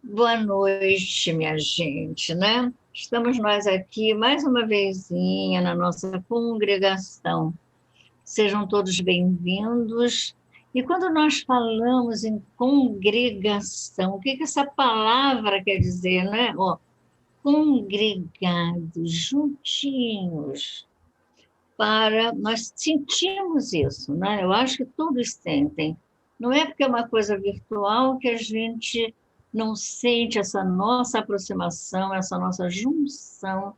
Boa noite, minha gente, né? Estamos nós aqui mais uma vezinha na nossa congregação. Sejam todos bem-vindos. E quando nós falamos em congregação, o que que essa palavra quer dizer, né? Ó, congregados, juntinhos, para nós sentimos isso, né? Eu acho que todos sentem. Não é porque é uma coisa virtual que a gente não sente essa nossa aproximação, essa nossa junção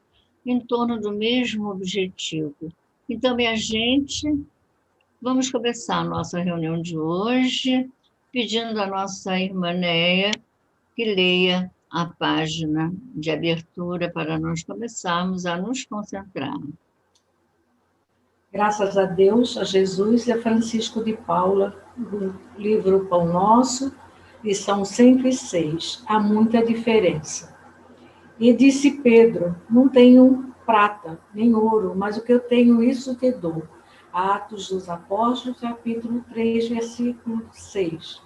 em torno do mesmo objetivo. Então, minha gente, vamos começar a nossa reunião de hoje pedindo à nossa irmã Néia que leia a página de abertura para nós começarmos a nos concentrar. Graças a Deus, a Jesus e a Francisco de Paula, do livro Pão Nosso, lição 106. Há muita diferença. E disse Pedro: Não tenho prata, nem ouro, mas o que eu tenho, isso te dou. Atos dos Apóstolos, capítulo 3, versículo 6.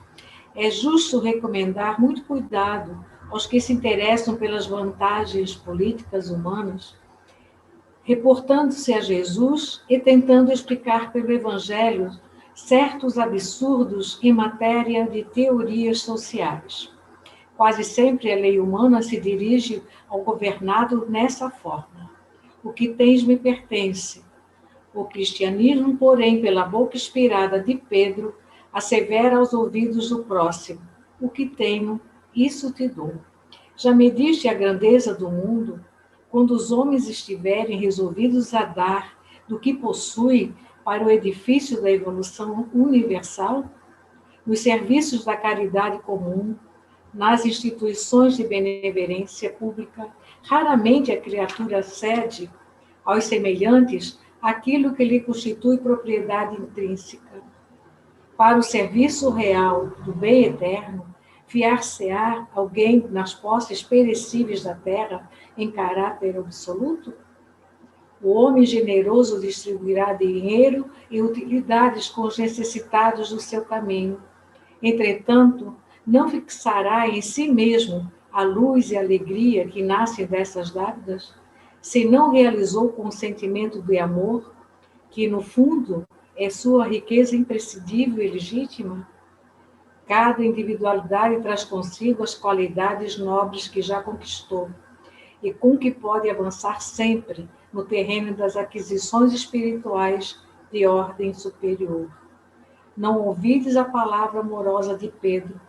É justo recomendar muito cuidado aos que se interessam pelas vantagens políticas humanas, reportando-se a Jesus e tentando explicar pelo Evangelho certos absurdos em matéria de teorias sociais. Quase sempre a lei humana se dirige ao governado nessa forma. O que tens me pertence. O cristianismo, porém, pela boca inspirada de Pedro, assevera aos ouvidos do próximo: o que tenho, isso te dou. Já mediste a grandeza do mundo? Quando os homens estiverem resolvidos a dar do que possuem para o edifício da evolução universal, nos serviços da caridade comum, nas instituições de benevolência pública, raramente a criatura cede aos semelhantes aquilo que lhe constitui propriedade intrínseca. Para o serviço real do bem eterno, fiar-se-á alguém nas posses perecíveis da terra em caráter absoluto? O homem generoso distribuirá dinheiro e utilidades com os necessitados do seu caminho. Entretanto, não fixará em si mesmo a luz e a alegria que nascem dessas dádivas, se não realizou com o sentimento de amor, que no fundo é sua riqueza imprescindível e legítima? Cada individualidade traz consigo as qualidades nobres que já conquistou e com que pode avançar sempre no terreno das aquisições espirituais de ordem superior. Não ouvides a palavra amorosa de Pedro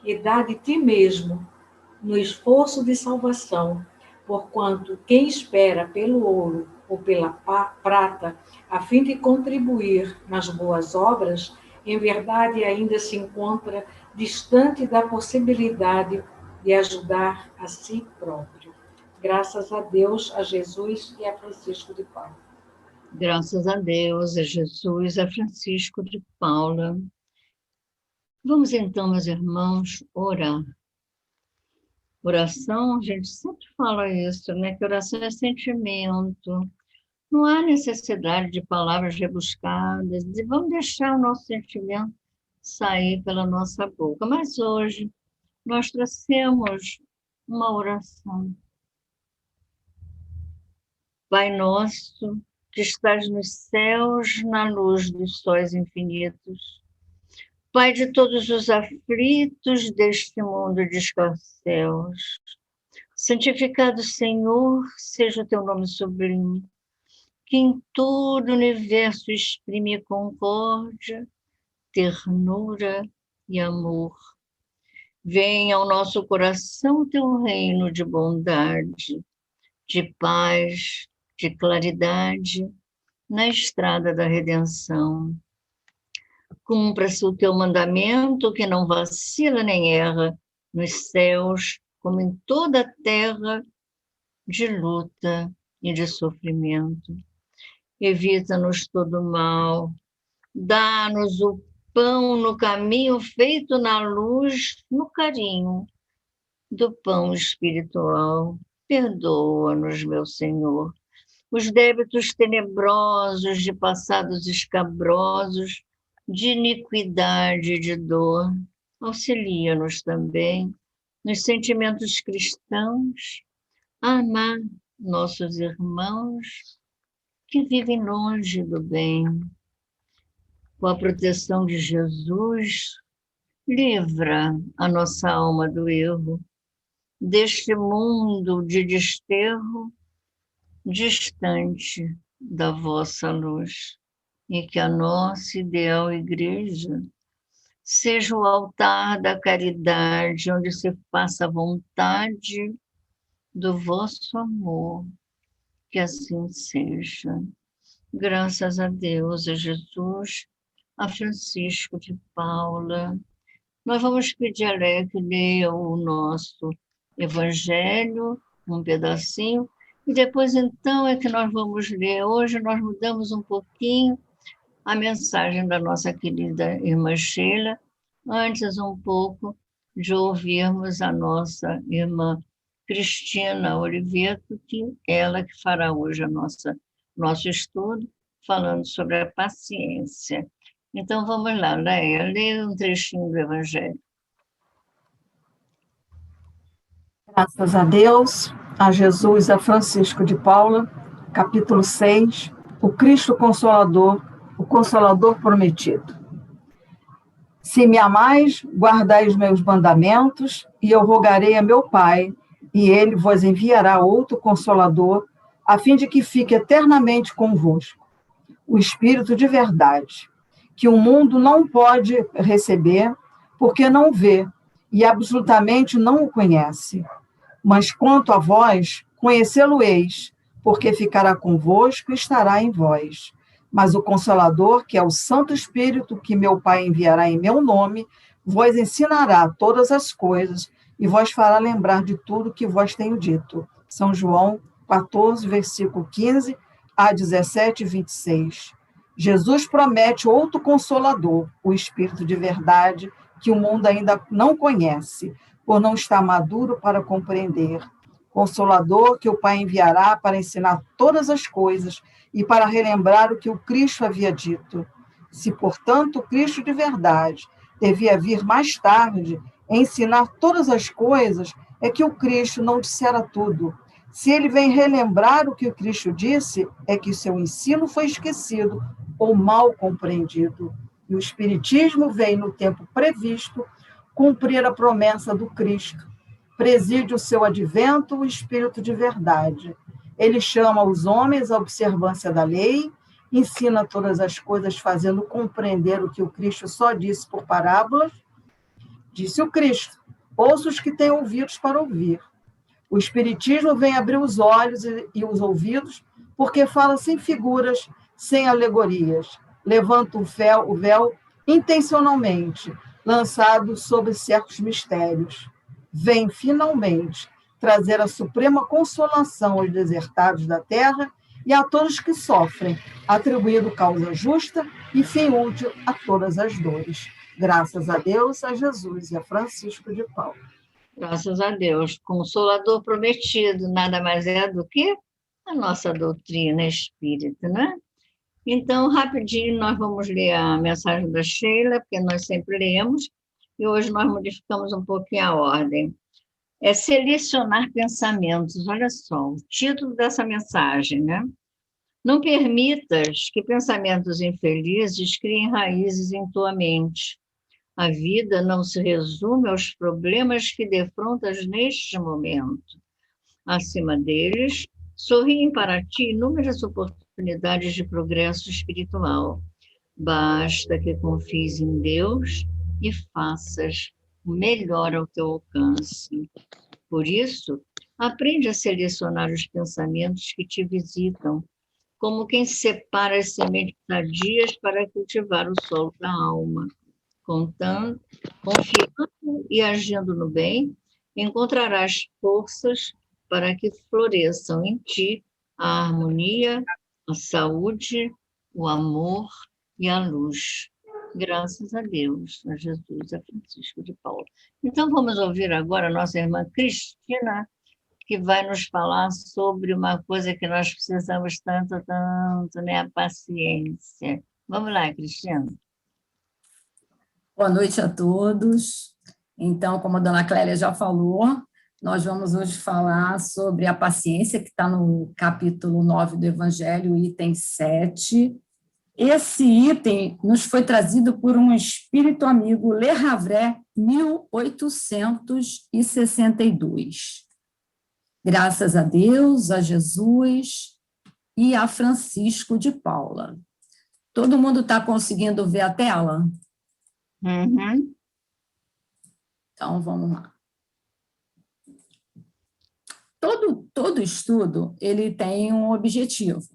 e dá de ti mesmo no esforço de salvação, porquanto quem espera pelo ouro ou pela prata, a fim de contribuir nas boas obras, em verdade ainda se encontra distante da possibilidade de ajudar a si próprio. Graças a Deus, a Jesus e a Francisco de Paula. Graças a Deus, a Jesus, a Francisco de Paula. Vamos então, meus irmãos, orar. Oração, a gente sempre fala isso, né? Que oração é sentimento. Não há necessidade de palavras rebuscadas. Vamos deixar o nosso sentimento sair pela nossa boca. Mas hoje nós trouxemos uma oração. Pai nosso, que estás nos céus, na luz dos sóis infinitos, Pai de todos os aflitos deste mundo de escarcéus, santificado Senhor, seja o teu nome sublime, que em todo o universo exprime concórdia, ternura e amor. Venha ao nosso coração o teu reino de bondade, de paz, de claridade, na estrada da redenção. Cumpra-se o teu mandamento, que não vacila nem erra, nos céus, como em toda a terra, de luta e de sofrimento. Evita-nos todo mal, dá-nos o pão no caminho feito na luz, no carinho do pão espiritual. Perdoa-nos, meu Senhor, os débitos tenebrosos de passados escabrosos, de iniquidade e de dor. Auxilia-nos também nos sentimentos cristãos, a amar nossos irmãos que vivem longe do bem. Com a proteção de Jesus, livra a nossa alma do erro, deste mundo de desterro, distante da vossa luz, e que a nossa ideal igreja seja o altar da caridade, onde se faça a vontade do vosso amor, que assim seja. Graças a Deus, a Jesus, a Francisco de Paula. Nós vamos pedir a Léa que leia o nosso Evangelho, um pedacinho, e depois então é que nós vamos ler. Hoje nós mudamos um pouquinho a mensagem da nossa querida irmã Sheila, antes um pouco de ouvirmos a nossa irmã Cristina Oliveto, que ela que fará hoje nosso estudo, falando sobre a paciência. Então, vamos lá, Leia, leia um trechinho do Evangelho. Graças a Deus, a Jesus, a Francisco de Paula, capítulo 6, o Cristo Consolador, o Consolador prometido. Se me amais, guardai os meus mandamentos, e eu rogarei a meu Pai, e ele vos enviará outro Consolador, a fim de que fique eternamente convosco, o Espírito de verdade, que o mundo não pode receber, porque não vê, e absolutamente não o conhece. Mas quanto a vós, conhecê-lo-eis, porque ficará convosco e estará em vós. Mas o Consolador, que é o Santo Espírito, que meu Pai enviará em meu nome, vos ensinará todas as coisas e vos fará lembrar de tudo que vos tenho dito. São João 14, versículo 15 a 17 e 26. Jesus promete outro Consolador, o Espírito de verdade, que o mundo ainda não conhece, por não estar maduro para compreender. Consolador que o Pai enviará para ensinar todas as coisas e para relembrar o que o Cristo havia dito. Se, portanto, o Cristo de verdade devia vir mais tarde ensinar todas as coisas, é que o Cristo não dissera tudo. Se ele vem relembrar o que o Cristo disse, é que seu ensino foi esquecido ou mal compreendido. E o Espiritismo vem no tempo previsto cumprir a promessa do Cristo. Preside o seu advento o Espírito de verdade. Ele chama os homens à observância da lei, ensina todas as coisas, fazendo compreender o que o Cristo só disse por parábolas. Disse o Cristo: ouça os que têm ouvidos para ouvir. O Espiritismo vem abrir os olhos e os ouvidos, porque fala sem figuras, sem alegorias. Levanta o véu intencionalmente, lançado sobre certos mistérios. Vem, finalmente, trazer a suprema consolação aos desertados da terra e a todos que sofrem, atribuindo causa justa e fim útil a todas as dores. Graças a Deus, a Jesus e a Francisco de Paula. Graças a Deus. Consolador prometido nada mais é do que a nossa doutrina espírita, né? Então, rapidinho, nós vamos ler a mensagem da Sheila, porque nós sempre lemos, e hoje nós modificamos um pouquinho a ordem. É selecionar pensamentos, olha só, o título dessa mensagem, né? Não permitas que pensamentos infelizes criem raízes em tua mente. A vida não se resume aos problemas que defrontas neste momento. Acima deles, sorriem para ti inúmeras oportunidades de progresso espiritual. Basta que confies em Deus e faças o melhor ao teu alcance. Por isso, aprende a selecionar os pensamentos que te visitam, como quem separa as sementes sadias para cultivar o solo da alma. Confiando e agindo no bem, encontrarás forças para que floresçam em ti a harmonia, a saúde, o amor e a luz. Graças a Deus, a Jesus, a Francisco de Paula. Então, vamos ouvir agora a nossa irmã Cristina, que vai nos falar sobre uma coisa que nós precisamos tanto, tanto, né? A paciência. Vamos lá, Cristina. Boa noite a todos. Então, como a dona Clélia já falou, nós vamos hoje falar sobre a paciência, que está no capítulo 9 do Evangelho, item 7. Esse item nos foi trazido por um espírito amigo, Le Havre, 1862. Graças a Deus, a Jesus e a Francisco de Paula. Todo mundo está conseguindo ver a tela? Uhum. Então, vamos lá. Todo estudo, ele tem um objetivo.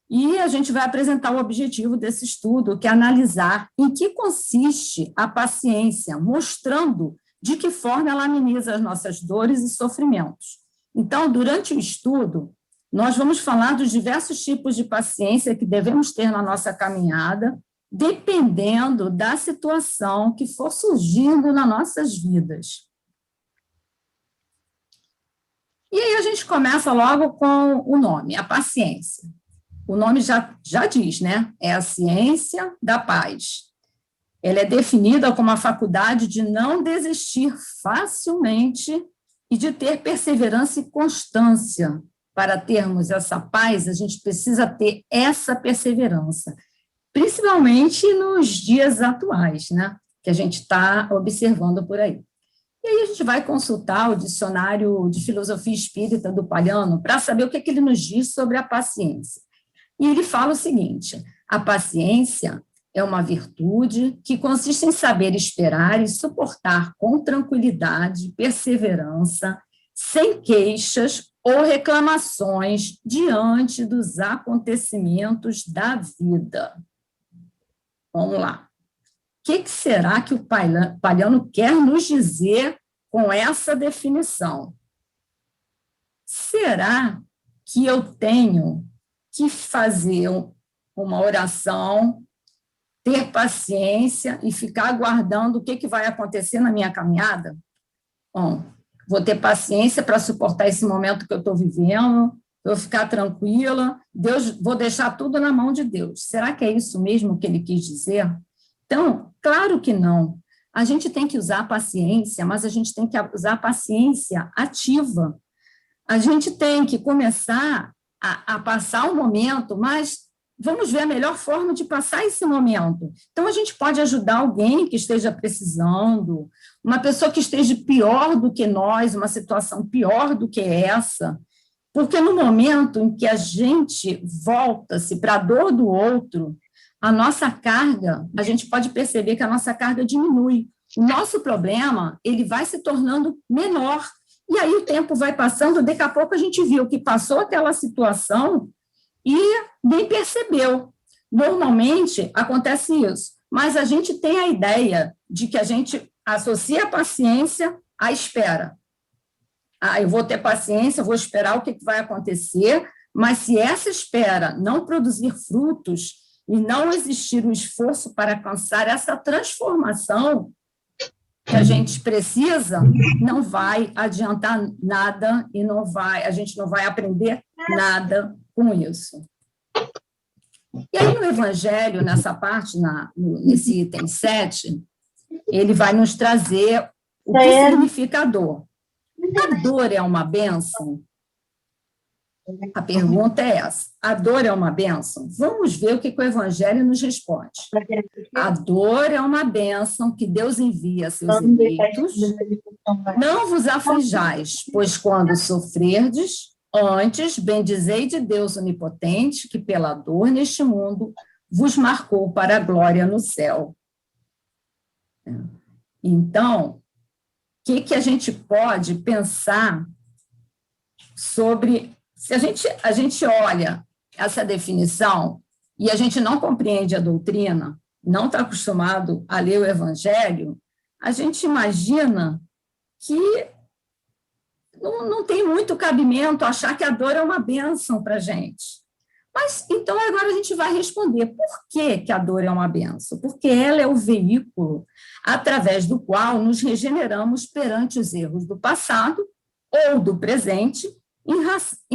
E a gente vai apresentar o objetivo desse estudo, que é analisar em que consiste a paciência, mostrando de que forma ela ameniza as nossas dores e sofrimentos. Então, durante o estudo, nós vamos falar dos diversos tipos de paciência que devemos ter na nossa caminhada, dependendo da situação que for surgindo nas nossas vidas. E aí a gente começa logo com o nome, a paciência. O nome já diz, né? É a ciência da paz. Ela é definida como a faculdade de não desistir facilmente e de ter perseverança e constância. Para termos essa paz, a gente precisa ter essa perseverança, principalmente nos dias atuais, né? Que a gente está observando por aí. E aí a gente vai consultar o dicionário de filosofia espírita do Palhano para saber o que ele nos diz sobre a paciência. E ele fala o seguinte: a paciência é uma virtude que consiste em saber esperar e suportar com tranquilidade, perseverança, sem queixas ou reclamações diante dos acontecimentos da vida. Vamos lá. O que será que o Palhano quer nos dizer com essa definição? Será que eu tenho que fazer uma oração, ter paciência e ficar aguardando o que vai acontecer na minha caminhada? Bom, vou ter paciência para suportar esse momento que eu estou vivendo, eu ficar tranquila, vou deixar tudo na mão de Deus. Será que é isso mesmo que ele quis dizer? Então, claro que não. A gente tem que usar a paciência, mas a gente tem que usar a paciência ativa. A gente tem que começar a passar um momento, mas vamos ver a melhor forma de passar esse momento. Então, a gente pode ajudar alguém que esteja precisando, uma pessoa que esteja pior do que nós, uma situação pior do que essa, porque no momento em que a gente volta-se para a dor do outro, a nossa carga, a gente pode perceber que a nossa carga diminui. O nosso problema, ele vai se tornando menor. E aí o tempo vai passando, daqui a pouco a gente viu que passou aquela situação e nem percebeu. Normalmente acontece isso, mas a gente tem a ideia de que a gente associa a paciência à espera. Eu vou ter paciência, vou esperar o que vai acontecer, mas se essa espera não produzir frutos e não existir o esforço para alcançar essa transformação que a gente precisa, não vai adiantar nada e a gente não vai aprender nada com isso. E aí, no Evangelho, nessa parte, nesse item 7, ele vai nos trazer o que significa a dor. A dor é uma bênção? A pergunta é essa. A dor é uma bênção? Vamos ver o que o Evangelho nos responde. A dor é uma bênção que Deus envia a seus eleitos. Não vos aflijais, pois quando sofrerdes, antes bendizei de Deus onipotente, que pela dor neste mundo vos marcou para a glória no céu. Então, o que a gente pode pensar sobre... Se a gente olha essa definição e a gente não compreende a doutrina, não está acostumado a ler o Evangelho, a gente imagina que não tem muito cabimento achar que a dor é uma bênção para a gente. Mas, então, agora a gente vai responder por que a dor é uma bênção? Porque ela é o veículo através do qual nos regeneramos perante os erros do passado ou do presente, em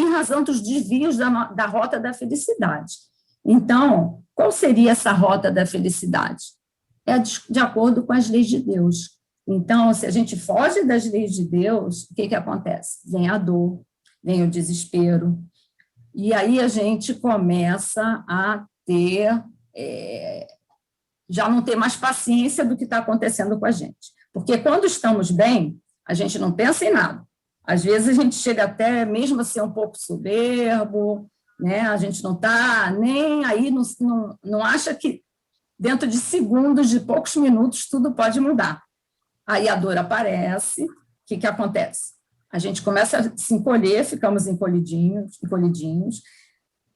razão dos desvios da rota da felicidade. Então, qual seria essa rota da felicidade? É de acordo com as leis de Deus. Então, se a gente foge das leis de Deus, o que acontece? Vem a dor, vem o desespero, e aí a gente começa a ter, já não ter mais paciência do que está acontecendo com a gente. Porque quando estamos bem, a gente não pensa em nada. Às vezes a gente chega até mesmo a ser um pouco soberbo, né? A gente não está nem aí, não acha que dentro de segundos, de poucos minutos, tudo pode mudar. Aí a dor aparece, o que acontece? A gente começa a se encolher, ficamos encolhidinhos,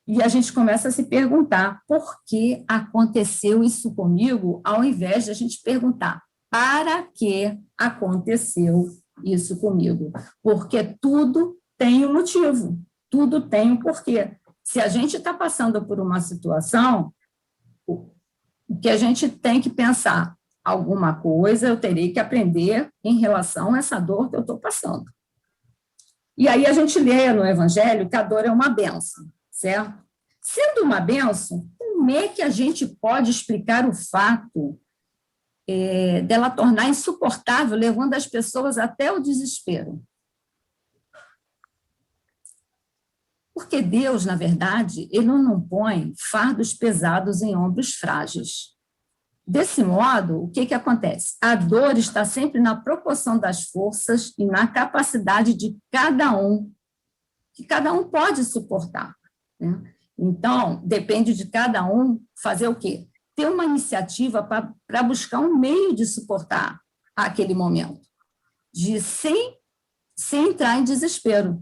e a gente começa a se perguntar por que aconteceu isso comigo, ao invés de a gente perguntar para que aconteceu isso comigo. Porque tudo tem um motivo, tudo tem um porquê. Se a gente está passando por uma situação, o que a gente tem que pensar, alguma coisa eu terei que aprender em relação a essa dor que eu estou passando. E aí a gente lê no Evangelho que a dor é uma bênção, certo? Sendo uma bênção, como é que a gente pode explicar o fato dela tornar insuportável, levando as pessoas até o desespero? Porque Deus, na verdade, ele não põe fardos pesados em ombros frágeis. Desse modo, o que acontece? A dor está sempre na proporção das forças e na capacidade de cada um, que cada um pode suportar, né? Então, depende de cada um fazer o quê? Ter uma iniciativa para buscar um meio de suportar aquele momento, sem entrar em desespero,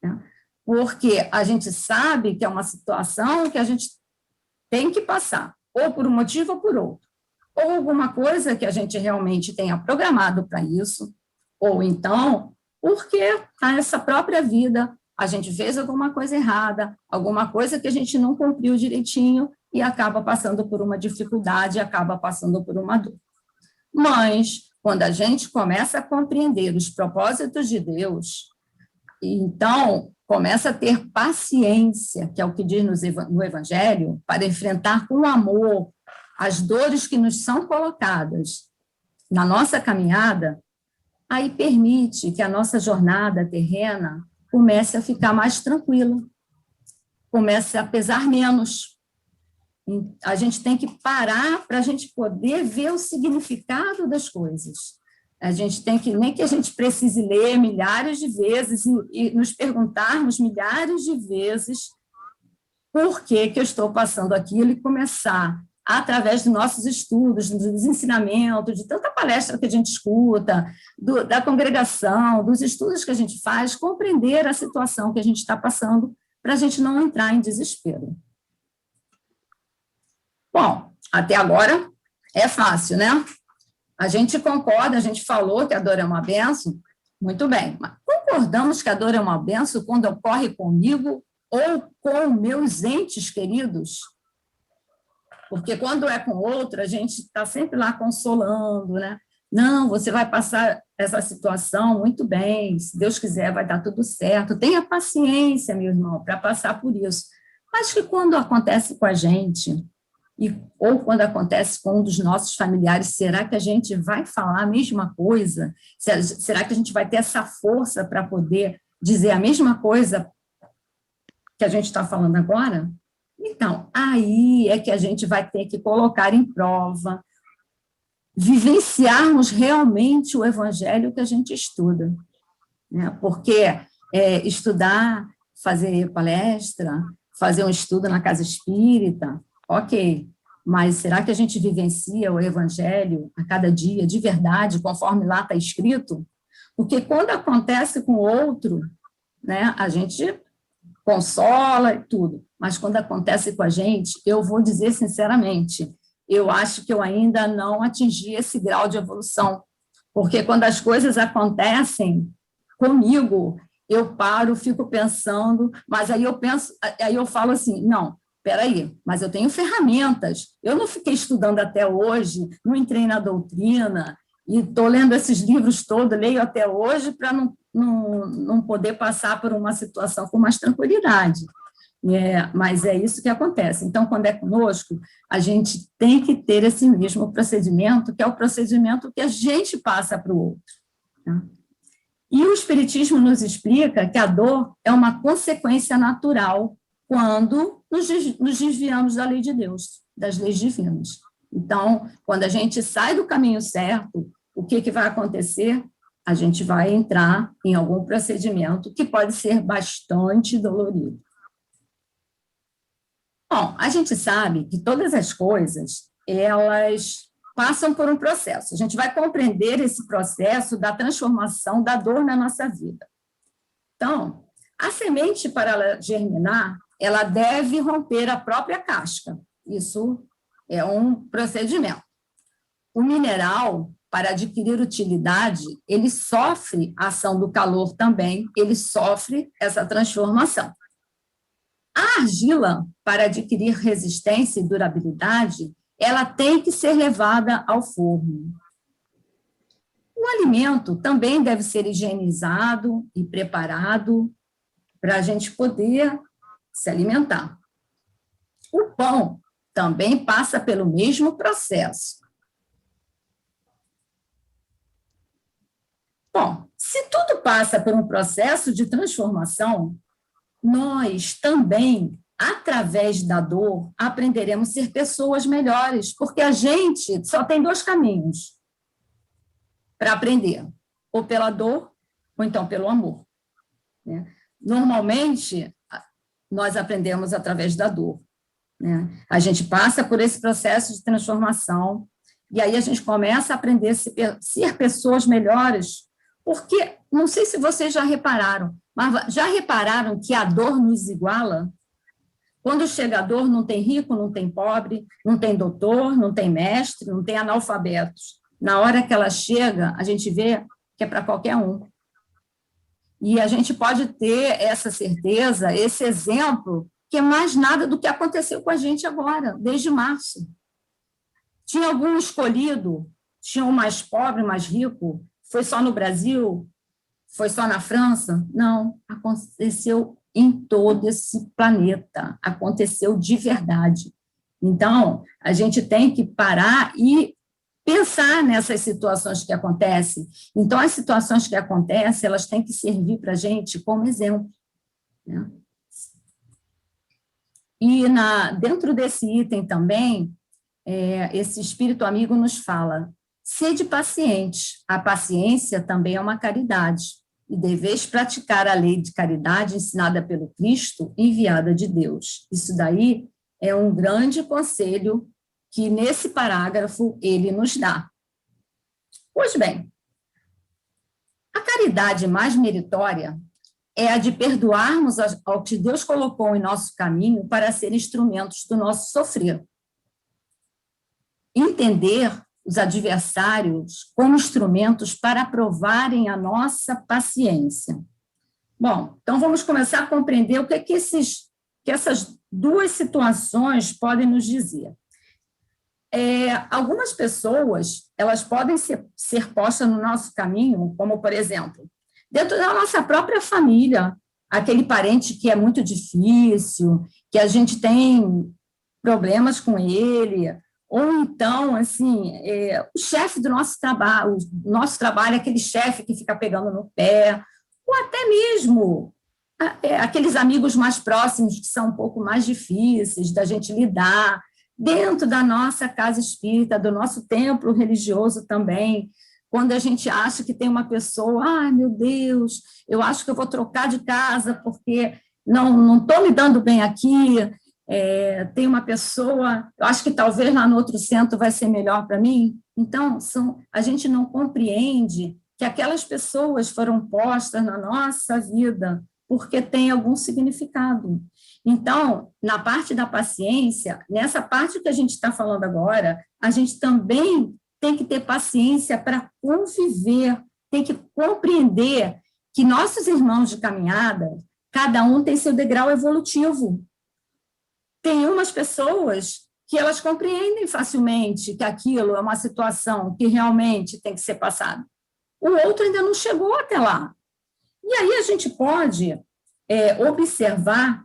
né? Porque a gente sabe que é uma situação que a gente tem que passar, ou por um motivo ou por outro. Ou alguma coisa que a gente realmente tenha programado para isso, ou então, porque nessa própria vida a gente fez alguma coisa errada, alguma coisa que a gente não cumpriu direitinho e acaba passando por uma dificuldade, acaba passando por uma dor. Mas, quando a gente começa a compreender os propósitos de Deus, então começa a ter paciência, que é o que diz no Evangelho, para enfrentar com amor as dores que nos são colocadas na nossa caminhada, aí permite que a nossa jornada terrena comece a ficar mais tranquila, comece a pesar menos. A gente tem que parar para a gente poder ver o significado das coisas. A gente tem que, nem que a gente precise ler milhares de vezes e nos perguntarmos milhares de vezes por que eu estou passando aquilo e começar, através dos nossos estudos, dos ensinamentos, de tanta palestra que a gente escuta, da congregação, dos estudos que a gente faz, compreender a situação que a gente está passando, para a gente não entrar em desespero. Bom, até agora é fácil, né? A gente concorda, a gente falou que a dor é uma bênção, muito bem, mas concordamos que a dor é uma bênção quando ocorre comigo ou com meus entes queridos? Porque quando é com outro, a gente está sempre lá consolando, né? Não, você vai passar essa situação muito bem, se Deus quiser vai dar tudo certo. Tenha paciência, meu irmão, para passar por isso. Mas que quando acontece com a gente, ou quando acontece com um dos nossos familiares, será que a gente vai falar a mesma coisa? Será que a gente vai ter essa força para poder dizer a mesma coisa que a gente está falando agora? Então, aí é que a gente vai ter que colocar em prova, vivenciarmos realmente o evangelho que a gente estuda, né? Porque estudar, fazer palestra, fazer um estudo na casa espírita, ok, mas será que a gente vivencia o evangelho a cada dia, de verdade, conforme lá está escrito? Porque quando acontece com o outro, né, a gente consola e tudo, mas quando acontece com a gente, eu vou dizer sinceramente, eu acho que eu ainda não atingi esse grau de evolução, porque quando as coisas acontecem comigo, eu paro, fico pensando, mas aí eu falo assim, não, peraí, mas eu tenho ferramentas, eu não fiquei estudando até hoje, não entrei na doutrina, e estou lendo esses livros todos, leio até hoje para não poder passar por uma situação com mais tranquilidade. Mas é isso que acontece. Então, quando é conosco, a gente tem que ter esse mesmo procedimento, que é o procedimento que a gente passa para o outro. Tá? E o Espiritismo nos explica que a dor é uma consequência natural quando nos desviamos da lei de Deus, das leis divinas. Então, quando a gente sai do caminho certo, o que vai acontecer? A gente vai entrar em algum procedimento que pode ser bastante dolorido. Bom, a gente sabe que todas as coisas, elas passam por um processo. A gente vai compreender esse processo da transformação da dor na nossa vida. Então, a semente, para ela germinar, ela deve romper a própria casca. Isso é um procedimento. O mineral, para adquirir utilidade, ele sofre a ação do calor também, ele sofre essa transformação. A argila, para adquirir resistência e durabilidade, ela tem que ser levada ao forno. O alimento também deve ser higienizado e preparado para a gente poder se alimentar. O pão também passa pelo mesmo processo. Bom, se tudo passa por um processo de transformação, nós também, através da dor, aprenderemos a ser pessoas melhores, porque a gente só tem 2 caminhos para aprender, ou pela dor, ou então pelo amor. Normalmente, nós aprendemos através da dor. A gente passa por esse processo de transformação, e aí a gente começa a aprender a ser pessoas melhores, porque, não sei se vocês já repararam, mas já repararam que a dor nos iguala? Quando chega a dor, não tem rico, não tem pobre, não tem doutor, não tem mestre, não tem analfabetos. Na hora que ela chega, a gente vê que é para qualquer um. E a gente pode ter essa certeza, esse exemplo, que é mais nada do que aconteceu com a gente agora, desde março. Tinha algum escolhido? Tinha um mais pobre, mais rico? Foi só no Brasil? Foi só na França? Não, aconteceu em todo esse planeta, aconteceu de verdade. Então, a gente tem que parar e pensar nessas situações que acontecem. Então, as situações que acontecem, elas têm que servir para a gente como exemplo. E dentro desse item também, esse espírito amigo nos fala: sede paciente, a paciência também é uma caridade, e deveis praticar a lei de caridade ensinada pelo Cristo, enviada de Deus. Isso daí é um grande conselho que, nesse parágrafo, ele nos dá. Pois bem, a caridade mais meritória é a de perdoarmos ao que Deus colocou em nosso caminho para ser instrumentos do nosso sofrer. Entender os adversários como instrumentos para provarem a nossa paciência. Bom, então vamos começar a compreender o que essas 2 situações podem nos dizer. Algumas pessoas, elas podem ser postas no nosso caminho, como, por exemplo, dentro da nossa própria família, aquele parente que é muito difícil, que a gente tem problemas com ele, ou então, assim, o chefe do nosso trabalho, aquele chefe que fica pegando no pé, ou até mesmo aqueles amigos mais próximos que são um pouco mais difíceis da gente lidar, dentro da nossa casa espírita, do nosso templo religioso também, quando a gente acha que tem uma pessoa, ai, meu Deus, eu acho que eu vou trocar de casa porque não estou me dando bem aqui, tem uma pessoa, eu acho que talvez lá no outro centro vai ser melhor para mim. Então, a gente não compreende que aquelas pessoas foram postas na nossa vida porque tem algum significado. Então, na parte da paciência, nessa parte que a gente está falando agora, a gente também tem que ter paciência para conviver, tem que compreender que nossos irmãos de caminhada, cada um tem seu degrau evolutivo. Tem umas pessoas que elas compreendem facilmente que aquilo é uma situação que realmente tem que ser passada. O outro ainda não chegou até lá. E aí a gente pode observar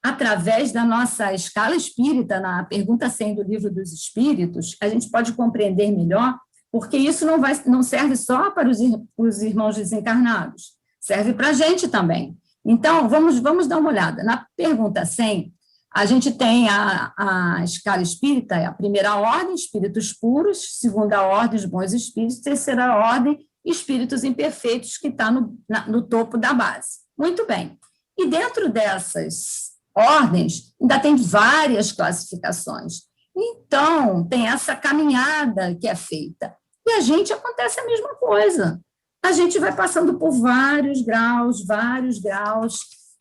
através da nossa escala espírita, na pergunta 100 do Livro dos Espíritos, a gente pode compreender melhor, porque isso não serve só para os irmãos desencarnados, serve para a gente também. Então, vamos dar uma olhada. Na pergunta 100, a gente tem a escala espírita, é a primeira ordem, espíritos puros, segunda ordem, os bons espíritos, terceira ordem, espíritos imperfeitos, que está no topo da base. Muito bem. E dentro dessas ordens, ainda tem várias classificações. Então, tem essa caminhada que é feita. E a gente acontece a mesma coisa. A gente vai passando por vários graus,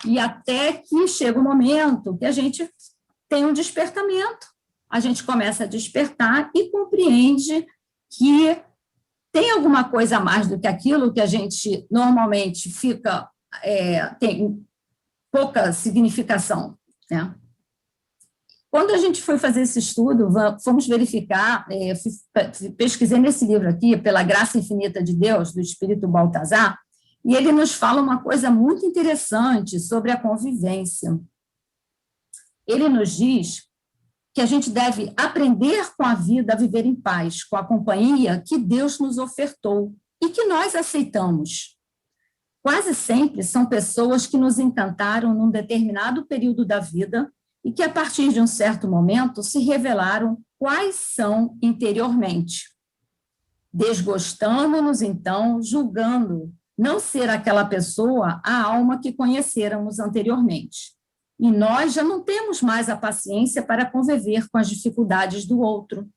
e até que chega o momento que a gente tem um despertamento. A gente começa a despertar e compreende que tem alguma coisa a mais do que aquilo que a gente normalmente tem pouca significação, né? Quando a gente foi fazer esse estudo, fomos verificar, pesquisei nesse livro aqui, Pela Graça Infinita de Deus, do Espírito Baltazar, e ele nos fala uma coisa muito interessante sobre a convivência. Ele nos diz que a gente deve aprender com a vida a viver em paz, com a companhia que Deus nos ofertou e que nós aceitamos. Quase sempre são pessoas que nos encantaram num determinado período da vida e que, a partir de um certo momento, se revelaram quais são interiormente, desgostando-nos, então, julgando não ser aquela pessoa a alma que conhecéramos anteriormente. E nós já não temos mais a paciência para conviver com as dificuldades do outro.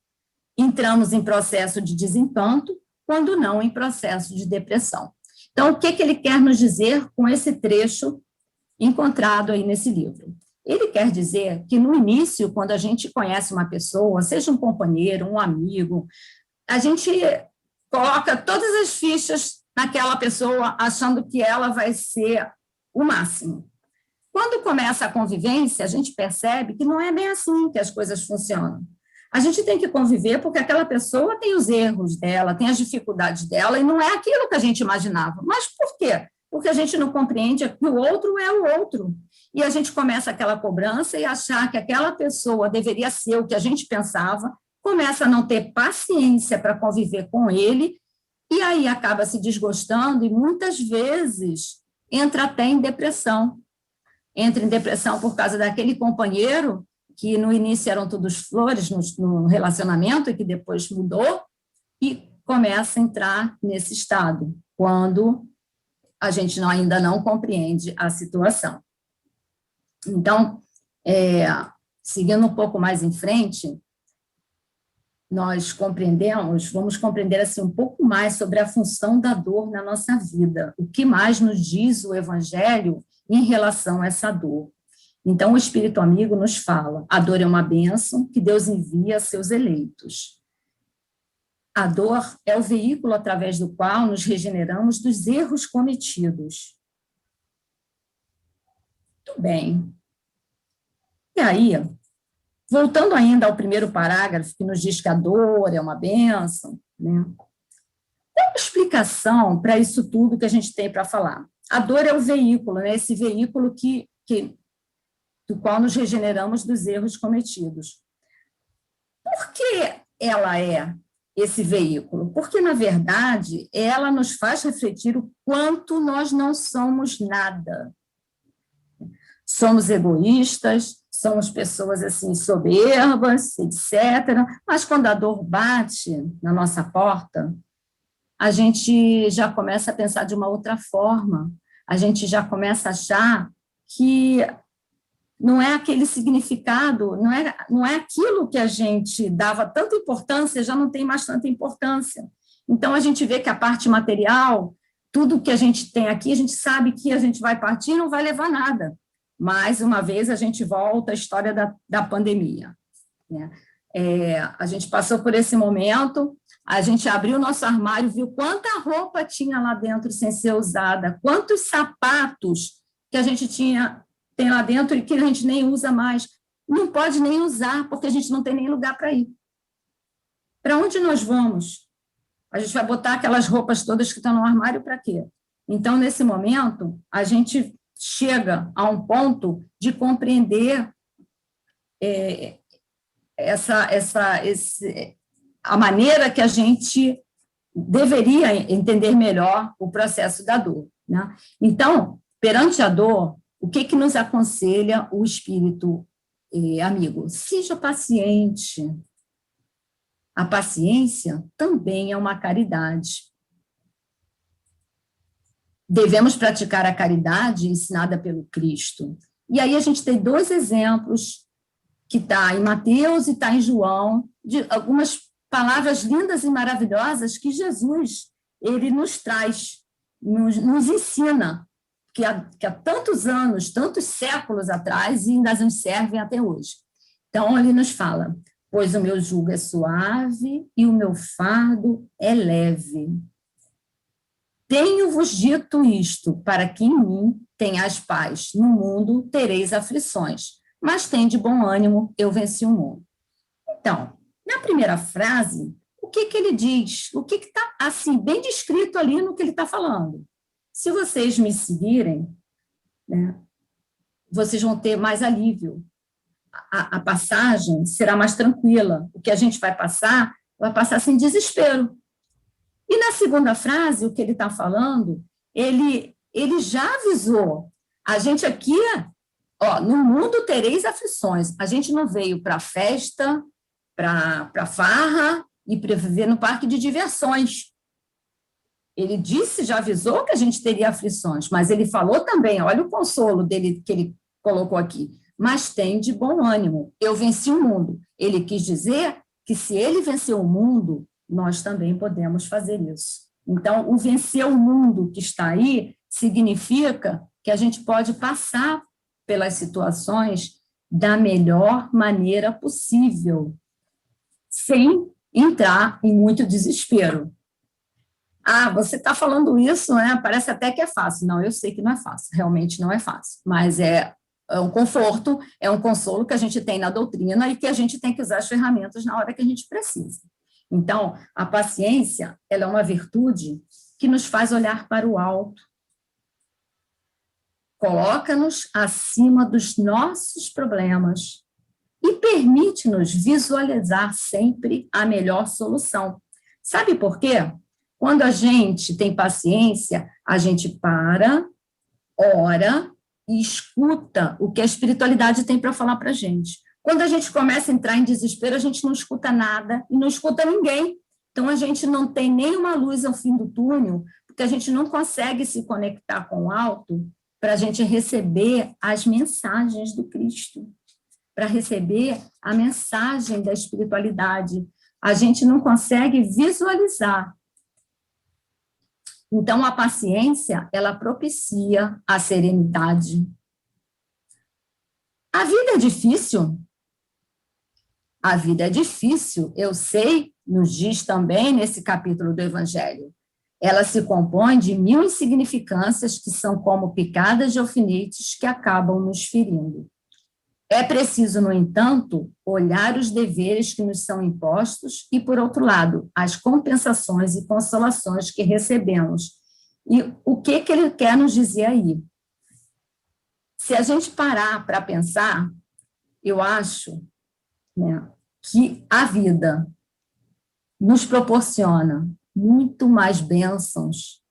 Entramos em processo de desencanto, quando não em processo de depressão. Então, o que ele quer nos dizer com esse trecho encontrado aí nesse livro? Ele quer dizer que, no início, quando a gente conhece uma pessoa, seja um companheiro, um amigo, a gente coloca todas as fichas naquela pessoa, achando que ela vai ser o máximo. Quando começa a convivência, a gente percebe que não é bem assim que as coisas funcionam. A gente tem que conviver porque aquela pessoa tem os erros dela, tem as dificuldades dela, e não é aquilo que a gente imaginava. Mas por quê? Porque a gente não compreende que o outro é o outro. E a gente começa aquela cobrança e achar que aquela pessoa deveria ser o que a gente pensava, começa a não ter paciência para conviver com ele, e aí acaba se desgostando e muitas vezes entra até em depressão. Entra em depressão por causa daquele companheiro que no início eram todos flores no relacionamento e que depois mudou, e começa a entrar nesse estado, quando a gente ainda não compreende a situação. Então, seguindo um pouco mais em frente, nós vamos compreender assim, um pouco mais sobre a função da dor na nossa vida, o que mais nos diz o Evangelho em relação a essa dor. Então, o Espírito Amigo nos fala: a dor é uma bênção que Deus envia a seus eleitos. A dor é o veículo através do qual nos regeneramos dos erros cometidos. Muito bem. E aí, voltando ainda ao primeiro parágrafo, que nos diz que a dor é uma bênção, né? Tem uma explicação para isso tudo que a gente tem para falar. A dor é o veículo, né? Esse veículo do qual nos regeneramos dos erros cometidos. Por que ela é esse veículo? Porque, na verdade, ela nos faz refletir o quanto nós não somos nada. Somos egoístas, somos pessoas assim soberbas, etc. Mas quando a dor bate na nossa porta, a gente já começa a pensar de uma outra forma. A gente já começa a achar que não é aquele significado, não é aquilo que a gente dava tanta importância, já não tem mais tanta importância. Então, a gente vê que a parte material, tudo que a gente tem aqui, a gente sabe que a gente vai partir e não vai levar nada. Mais uma vez, a gente volta à história da pandemia, né? A gente passou por esse momento, a gente abriu o nosso armário, viu quanta roupa tinha lá dentro sem ser usada, quantos sapatos que a gente tem lá dentro e que a gente nem usa mais. Não pode nem usar, porque a gente não tem nem lugar para ir. Para onde nós vamos? A gente vai botar aquelas roupas todas que estão no armário para quê? Então, nesse momento, a gente chega a um ponto de compreender a maneira que a gente deveria entender melhor o processo da dor, né? Então, perante a dor, o que nos aconselha o espírito amigo? Seja paciente. A paciência também é uma caridade. Devemos praticar a caridade ensinada pelo Cristo. E aí a gente tem 2 exemplos, que está em Mateus e está em João, de algumas palavras lindas e maravilhosas que Jesus ele nos traz, nos ensina, que há tantos anos, tantos séculos atrás, e ainda nos servem até hoje. Então, ele nos fala, pois o meu jugo é suave e o meu fardo é leve. Tenho-vos dito isto, para que em mim tenhais paz. No mundo tereis aflições, mas tende bom ânimo, eu venci o mundo. Então, na primeira frase, o que ele diz? O que está, assim, bem descrito ali no que ele está falando? Se vocês me seguirem, né, vocês vão ter mais alívio. A passagem será mais tranquila. O que a gente vai passar sem desespero. E na segunda frase, o que ele está falando, ele já avisou. A gente aqui, no mundo tereis aflições. A gente não veio para festa, para farra e para viver no parque de diversões. Ele disse, já avisou que a gente teria aflições, mas ele falou também, olha o consolo dele que ele colocou aqui, mas tem de bom ânimo, eu venci o mundo. Ele quis dizer que se ele venceu o mundo, nós também podemos fazer isso. Então, o vencer o mundo que está aí significa que a gente pode passar pelas situações da melhor maneira possível, sem entrar em muito desespero. Você está falando isso, né? Parece até que é fácil. Não, eu sei que não é fácil, realmente não é fácil, mas é um conforto, é um consolo que a gente tem na doutrina e que a gente tem que usar as ferramentas na hora que a gente precisa. Então, a paciência, ela é uma virtude que nos faz olhar para o alto, coloca-nos acima dos nossos problemas e permite-nos visualizar sempre a melhor solução. Sabe por quê? Quando a gente tem paciência, a gente para, ora e escuta o que a espiritualidade tem para falar para a gente. Quando a gente começa a entrar em desespero, a gente não escuta nada e não escuta ninguém. Então, a gente não tem nenhuma luz ao fim do túnel, porque a gente não consegue se conectar com o alto para a gente receber as mensagens do Cristo, para receber a mensagem da espiritualidade. A gente não consegue visualizar. Então, a paciência, ela propicia a serenidade. A vida é difícil? A vida é difícil, eu sei, nos diz também nesse capítulo do Evangelho. Ela se compõe de 1000 insignificâncias que são como picadas de alfinetes que acabam nos ferindo. É preciso, no entanto, olhar os deveres que nos são impostos e, por outro lado, as compensações e consolações que recebemos. E o que ele quer nos dizer aí? Se a gente parar para pensar, eu acho, né, que a vida nos proporciona muito mais bênçãos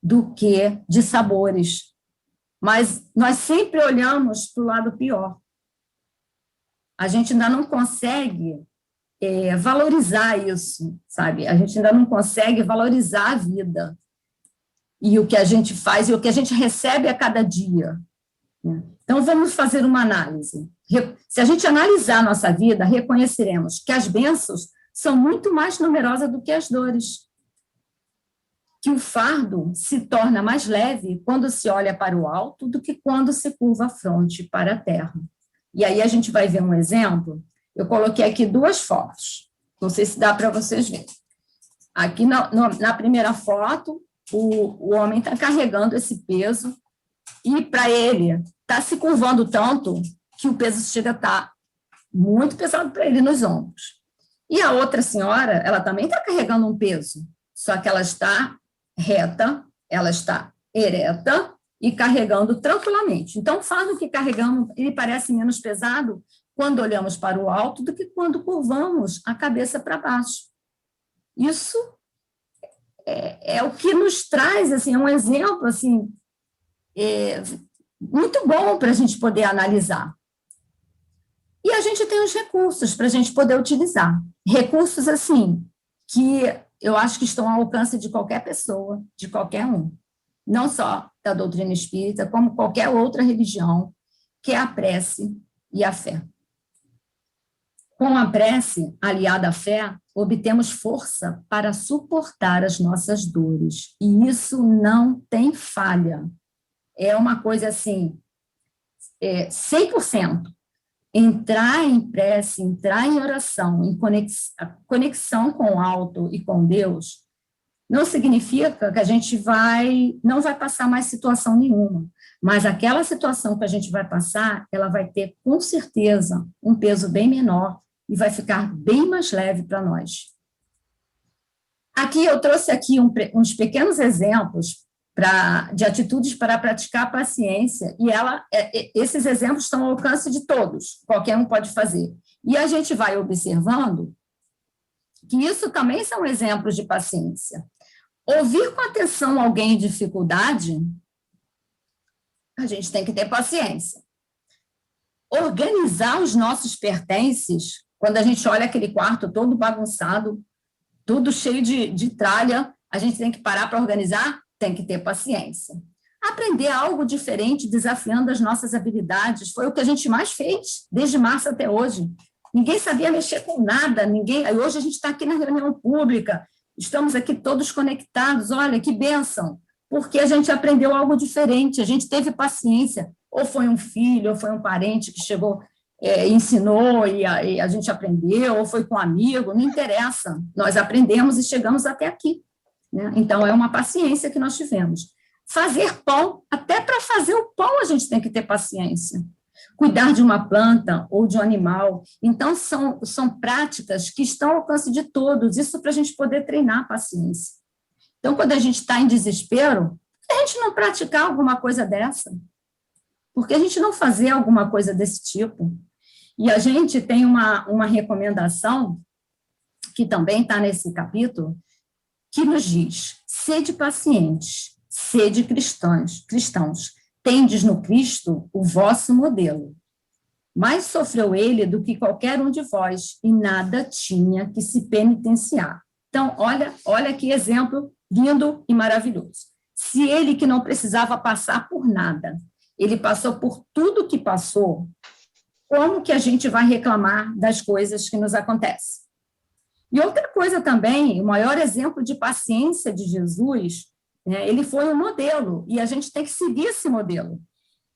do que de sabores. Mas nós sempre olhamos para o lado pior. A gente ainda não consegue valorizar isso, sabe? A gente ainda não consegue valorizar a vida e o que a gente faz e o que a gente recebe a cada dia. Então, vamos fazer uma análise. Se a gente analisar a nossa vida, reconheceremos que as bênçãos são muito mais numerosas do que as dores. Que o fardo se torna mais leve quando se olha para o alto do que quando se curva a fronte para a terra. E aí a gente vai ver um exemplo. Eu coloquei aqui 2 fotos. Não sei se dá para vocês verem. Aqui na primeira foto, o homem está carregando esse peso e, para ele, está se curvando tanto que o peso chega a estar muito pesado para ele nos ombros. E a outra senhora, ela também está carregando um peso, só que ela está reta, ela está ereta e carregando tranquilamente. Então, o fardo que carregamos, ele parece menos pesado quando olhamos para o alto do que quando curvamos a cabeça para baixo. Isso é o que nos traz, assim, um exemplo, assim, muito bom para a gente poder analisar. E a gente tem os recursos para a gente poder utilizar. Recursos, assim, que eu acho que estão ao alcance de qualquer pessoa, de qualquer um. Não só da doutrina espírita, como qualquer outra religião, que é a prece e a fé. Com a prece, aliada à fé, obtemos força para suportar as nossas dores. E isso não tem falha. É uma coisa assim, 100%. Entrar em prece, entrar em oração, em conexão com o alto e com Deus, não significa que a gente não vai passar mais situação nenhuma, mas aquela situação que a gente vai passar, ela vai ter, com certeza, um peso bem menor e vai ficar bem mais leve para nós. Aqui eu trouxe aqui uns pequenos exemplos de atitudes para praticar a paciência, e esses exemplos estão ao alcance de todos, qualquer um pode fazer. E a gente vai observando que isso também são exemplos de paciência. Ouvir com atenção alguém em dificuldade, a gente tem que ter paciência. Organizar os nossos pertences, quando a gente olha aquele quarto todo bagunçado, tudo cheio de tralha, a gente tem que parar para organizar? Tem que ter paciência. Aprender algo diferente, desafiando as nossas habilidades, foi o que a gente mais fez, desde março até hoje. Ninguém sabia mexer com nada, Aí hoje a gente está aqui na reunião pública, estamos aqui todos conectados, olha, que bênção, porque a gente aprendeu algo diferente, a gente teve paciência, ou foi um filho, ou foi um parente que chegou, ensinou e a gente aprendeu, ou foi com um amigo, não interessa, nós aprendemos e chegamos até aqui. Né? Então, é uma paciência que nós tivemos. Fazer pão, até para fazer o pão a gente tem que ter paciência. Cuidar de uma planta ou de um animal. Então, são práticas que estão ao alcance de todos, isso para a gente poder treinar a paciência. Então, quando a gente está em desespero, por que a gente não praticar alguma coisa dessa? Por que a gente não fazer alguma coisa desse tipo? E a gente tem uma recomendação, que também está nesse capítulo, que nos diz: sede pacientes, sede cristãos, tendes no Cristo o vosso modelo. Mais sofreu ele do que qualquer um de vós, e nada tinha que se penitenciar. Então, olha que exemplo lindo e maravilhoso. Se ele, que não precisava passar por nada, ele passou por tudo que passou, como que a gente vai reclamar das coisas que nos acontecem? E outra coisa também, o maior exemplo de paciência de Jesus, né, ele foi um modelo, e a gente tem que seguir esse modelo.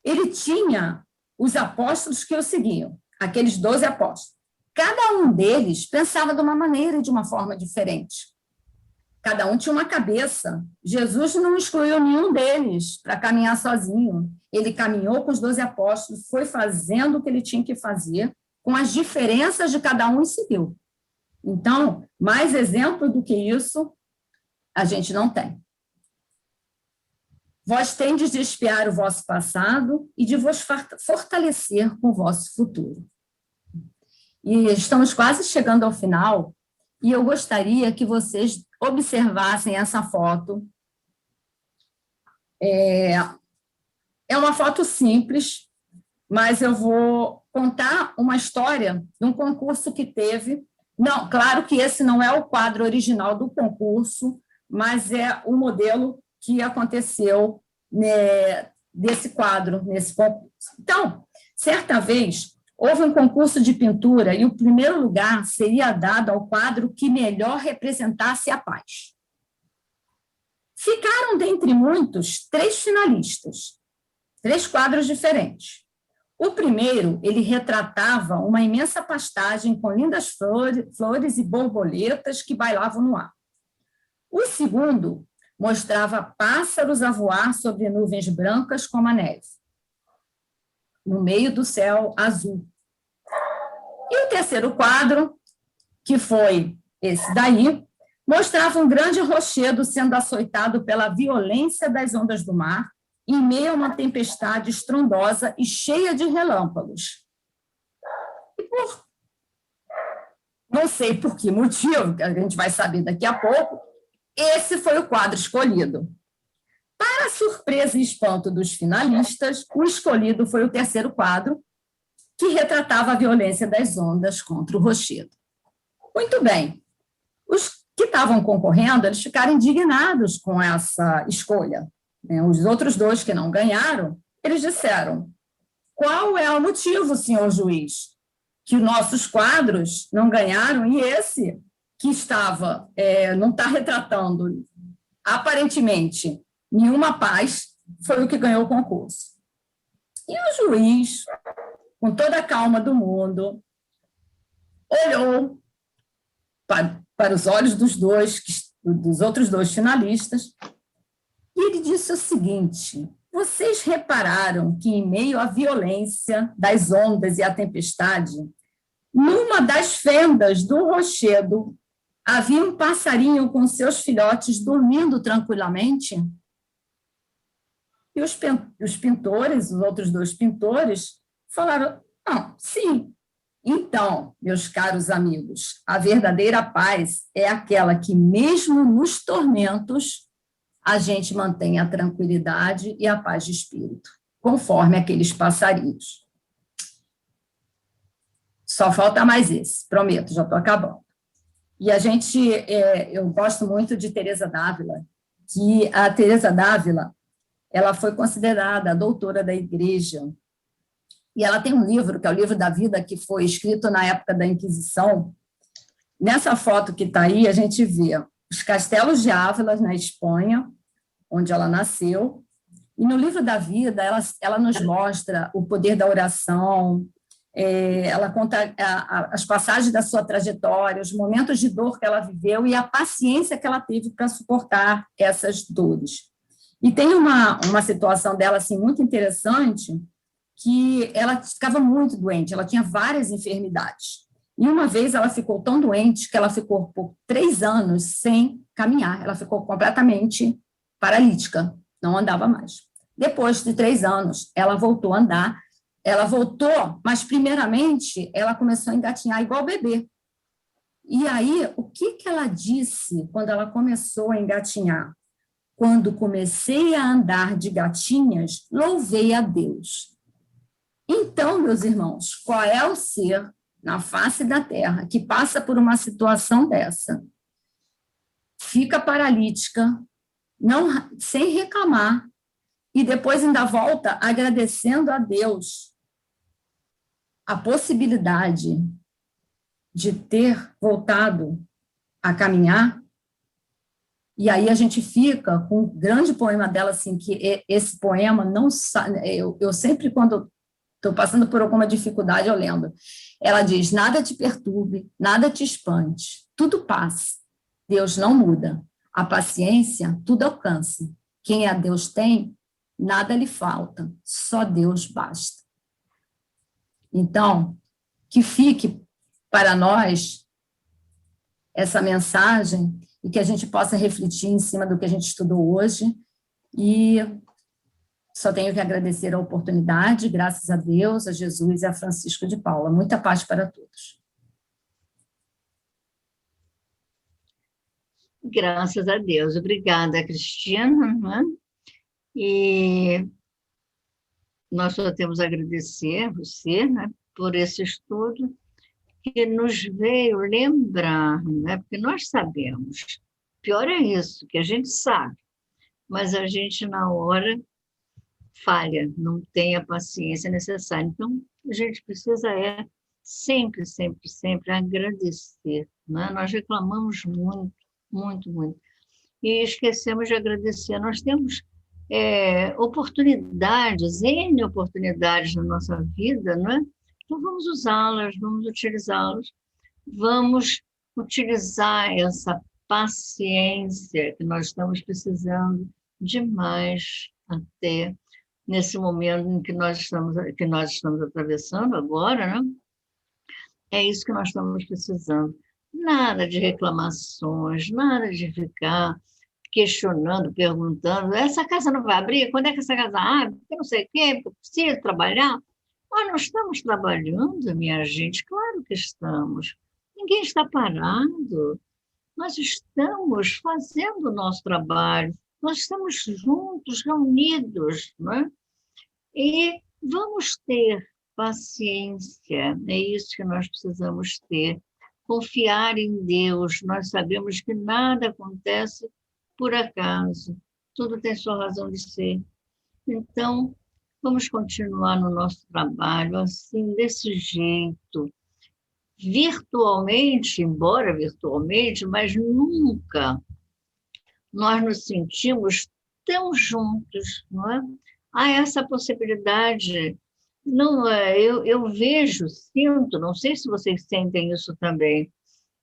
Ele tinha os apóstolos que o seguiam, aqueles 12 apóstolos. Cada um deles pensava de uma maneira e de uma forma diferente. Cada um tinha uma cabeça. Jesus não excluiu nenhum deles para caminhar sozinho. Ele caminhou com os 12 apóstolos, foi fazendo o que ele tinha que fazer, com as diferenças de cada um, e seguiu. Então, mais exemplo do que isso, a gente não tem. Vós tendes de espiar o vosso passado e de vos fortalecer com o vosso futuro. E estamos quase chegando ao final, e eu gostaria que vocês observassem essa foto. É uma foto simples, mas eu vou contar uma história de um concurso que teve. Não, claro que esse não é o quadro original do concurso, mas é o modelo que aconteceu, né, desse quadro, nesse concurso. Então, certa vez, houve um concurso de pintura e o primeiro lugar seria dado ao quadro que melhor representasse a paz. Ficaram, dentre muitos, 3 finalistas, 3 quadros diferentes. O primeiro, ele retratava uma imensa pastagem com lindas flores e borboletas que bailavam no ar. O segundo mostrava pássaros a voar sobre nuvens brancas como a neve, no meio do céu azul. E o terceiro quadro, que foi esse daí, mostrava um grande rochedo sendo açoitado pela violência das ondas do mar em meio a uma tempestade estrondosa e cheia de relâmpagos. Não sei por que motivo, que a gente vai saber daqui a pouco, esse foi o quadro escolhido. Para a surpresa e espanto dos finalistas, o escolhido foi o terceiro quadro, que retratava a violência das ondas contra o rochedo. Muito bem. Os que estavam concorrendo, eles ficaram indignados com essa escolha. Os outros dois que não ganharam, eles disseram: qual é o motivo, senhor juiz, que nossos quadros não ganharam e esse que estava, não está retratando, aparentemente, nenhuma paz, foi o que ganhou o concurso? E o juiz, com toda a calma do mundo, olhou para os olhos dos outros dois finalistas e ele disse o seguinte: vocês repararam que, em meio à violência das ondas e à tempestade, numa das fendas do rochedo havia um passarinho com seus filhotes dormindo tranquilamente? E os pintores, os outros dois pintores, falaram: não, sim. Então, meus caros amigos, a verdadeira paz é aquela que, mesmo nos tormentos, a gente mantém a tranquilidade e a paz de espírito, conforme aqueles passarinhos. Só falta mais esse, prometo, já estou acabando. E eu gosto muito de Teresa d'Ávila, que a Teresa d'Ávila, ela foi considerada a doutora da Igreja, e ela tem um livro, que é o Livro da Vida, que foi escrito na época da Inquisição. Nessa foto que está aí, a gente vê os castelos de Ávila, na Espanha, onde ela nasceu, e no Livro da Vida, ela nos mostra o poder da oração, ela conta as passagens da sua trajetória, os momentos de dor que ela viveu e a paciência que ela teve para suportar essas dores. E tem uma situação dela assim, muito interessante, que ela ficava muito doente, ela tinha várias enfermidades. E uma vez ela ficou tão doente que ela ficou por 3 anos sem caminhar, ela ficou completamente paralítica, não andava mais. Depois de 3 anos, ela voltou a andar, mas primeiramente ela começou a engatinhar igual bebê. E aí, o que ela disse quando ela começou a engatinhar? Quando comecei a andar de gatinhas, louvei a Deus. Então, meus irmãos, qual é o ser na face da terra que passa por uma situação dessa? Fica paralítica, sem reclamar, e depois ainda volta agradecendo a Deus a possibilidade de ter voltado a caminhar. E aí a gente fica com um grande poema dela, assim, que esse poema não... Eu sempre, quando estou passando por alguma dificuldade, eu lembro. Ela diz: nada te perturbe, nada te espante, tudo passa, Deus não muda, a paciência tudo alcança, quem a Deus tem, nada lhe falta, só Deus basta. Então, que fique para nós essa mensagem e que a gente possa refletir em cima do que a gente estudou hoje. E só tenho que agradecer a oportunidade, graças a Deus, a Jesus e a Francisco de Paula. Muita paz para todos. Graças a Deus. Obrigada, Cristina. Né? E nós só temos a agradecer a você, né, por esse estudo que nos veio lembrar, né, porque nós sabemos. Pior é isso, que a gente sabe, mas a gente, na hora, falha, não tem a paciência necessária. Então, a gente precisa sempre, sempre, sempre agradecer. Né? Nós reclamamos muito, muito, muito. E esquecemos de agradecer. Nós temos oportunidades, N oportunidades na nossa vida, né? Então, vamos usá-las, vamos utilizá-las, vamos utilizar essa paciência que nós estamos precisando demais até nesse momento em que nós estamos atravessando agora, né? É isso que nós estamos precisando. Nada de reclamações, nada de ficar questionando, perguntando, essa casa não vai abrir? Quando é que essa casa abre? Porque não sei o quê, porque eu preciso trabalhar. Nós não estamos trabalhando, minha gente, claro que estamos. Ninguém está parado. Nós estamos fazendo o nosso trabalho, nós estamos juntos, reunidos, não é? E vamos ter paciência, é isso que nós precisamos ter. Confiar em Deus, nós sabemos que nada acontece por acaso, tudo tem sua razão de ser. Então, vamos continuar no nosso trabalho assim, desse jeito, virtualmente, embora virtualmente, mas nunca nós nos sentimos tão juntos, não é? Há essa possibilidade. Não, eu vejo, sinto, não sei se vocês sentem isso também,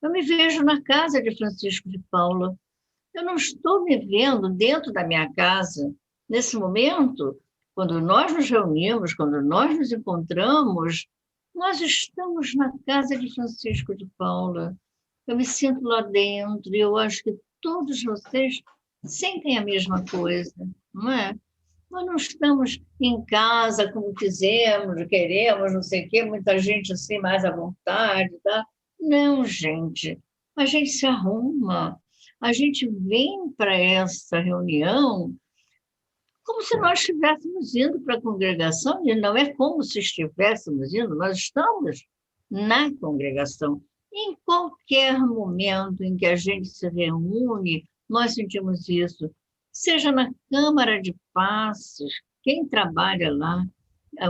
eu me vejo na casa de Francisco de Paula. Eu não estou me vendo dentro da minha casa. Nesse momento, quando nós nos reunimos, quando nós nos encontramos, nós estamos na casa de Francisco de Paula. Eu me sinto lá dentro e eu acho que todos vocês sentem a mesma coisa, não é? Nós não estamos em casa como quisemos, queremos, não sei o quê, muita gente assim mais à vontade, tá? Não, gente, a gente se arruma, a gente vem para essa reunião como se nós estivéssemos indo para a congregação, e não é como se estivéssemos indo, nós estamos na congregação. Em qualquer momento em que a gente se reúne, nós sentimos isso, seja na Câmara de Passes, quem trabalha lá,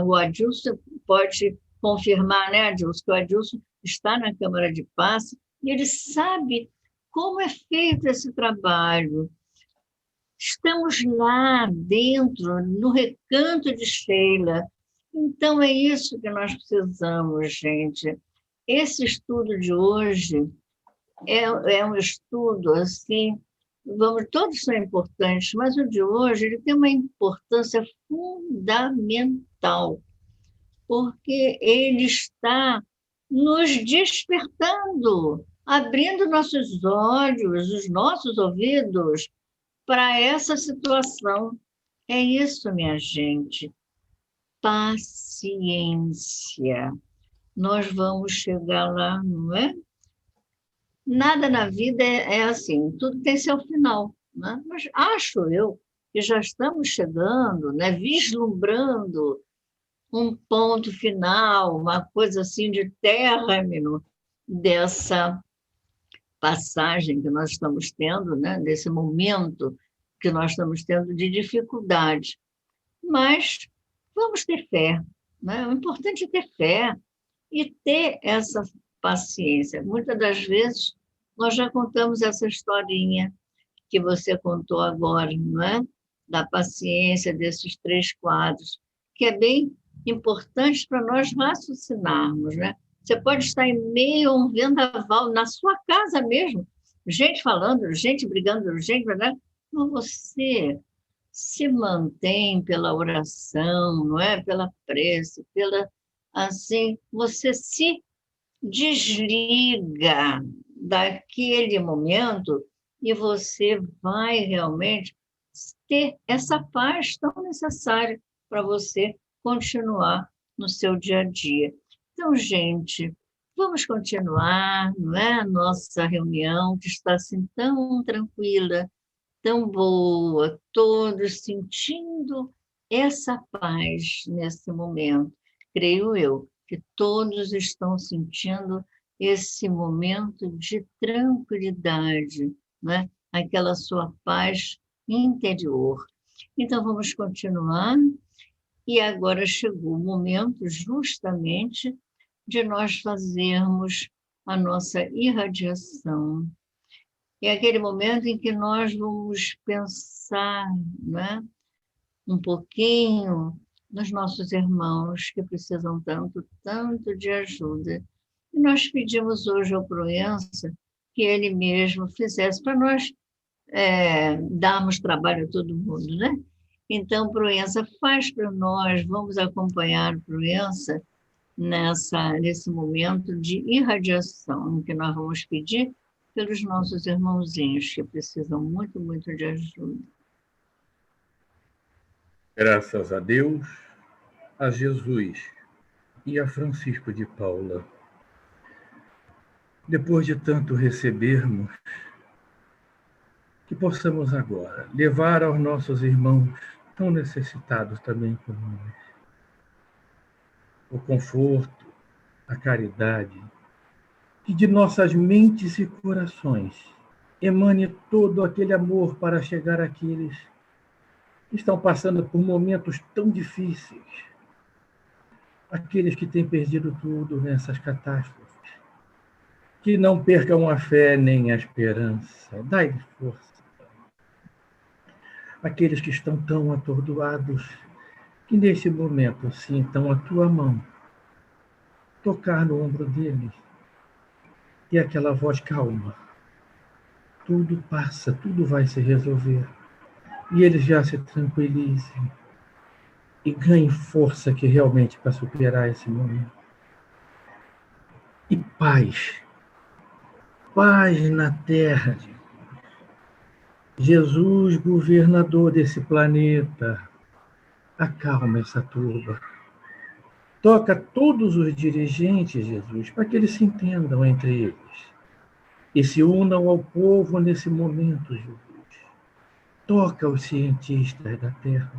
o Adilson pode confirmar, né, Adilson, que o Adilson está na Câmara de Passes e ele sabe como é feito esse trabalho. Estamos lá dentro, no recanto de Sheila. Então, é isso que nós precisamos, gente. Esse estudo de hoje é um estudo, assim, todos são importantes, mas o de hoje ele tem uma importância fundamental, porque ele está nos despertando, abrindo nossos olhos, os nossos ouvidos, para essa situação. É isso, minha gente. Paciência. Nós vamos chegar lá, não é? Nada na vida é assim, tudo tem seu final, né? Mas acho eu que já estamos chegando, né? Vislumbrando um ponto final, uma coisa assim de término dessa passagem que nós estamos tendo, né, desse momento que nós estamos tendo de dificuldade. Mas vamos ter fé, né? O importante é ter fé e ter essa paciência. Muitas das vezes, nós já contamos essa historinha que você contou agora, não é? Da paciência desses 3 quadros, que é bem importante para nós raciocinarmos, né? Você pode estar em meio a um vendaval, na sua casa mesmo, gente falando, gente brigando, gente, né? Mas você se mantém pela oração, não é? Pela prece, assim, você se desliga daquele momento e você vai realmente ter essa paz tão necessária para você continuar no seu dia a dia. Então, gente, vamos continuar, não é? A nossa reunião, que está assim tão tranquila, tão boa, todos sentindo essa paz nesse momento. Creio eu que todos estão sentindo esse momento de tranquilidade, né? Aquela sua paz interior. Então, vamos continuar. E agora chegou o momento, justamente, de nós fazermos a nossa irradiação. É aquele momento em que nós vamos pensar, né, um pouquinho nos nossos irmãos que precisam tanto, tanto de ajuda. E nós pedimos hoje ao Proença que ele mesmo fizesse para nós darmos trabalho a todo mundo, né? Então, Proença, faz para nós, vamos acompanhar Proença nesse momento de irradiação, que nós vamos pedir pelos nossos irmãozinhos que precisam muito, muito de ajuda. Graças a Deus, a Jesus e a Francisco de Paula. Depois de tanto recebermos, que possamos agora levar aos nossos irmãos tão necessitados também como nós o conforto, a caridade, que de nossas mentes e corações emane todo aquele amor para chegar àqueles que estão passando por momentos tão difíceis, aqueles que têm perdido tudo nessas catástrofes, que não percam a fé nem a esperança. Dai-lhes força. Aqueles que estão tão atordoados, que nesse momento sintam a tua mão tocar no ombro deles e aquela voz calma. Tudo passa, tudo vai se resolver. E eles já se tranquilizem e ganhem força que realmente para superar esse momento. E paz. Paz na terra. Jesus, governador desse planeta, acalma essa turba. Toca todos os dirigentes, Jesus, para que eles se entendam entre eles e se unam ao povo nesse momento, Jesus. Toca os cientistas da Terra,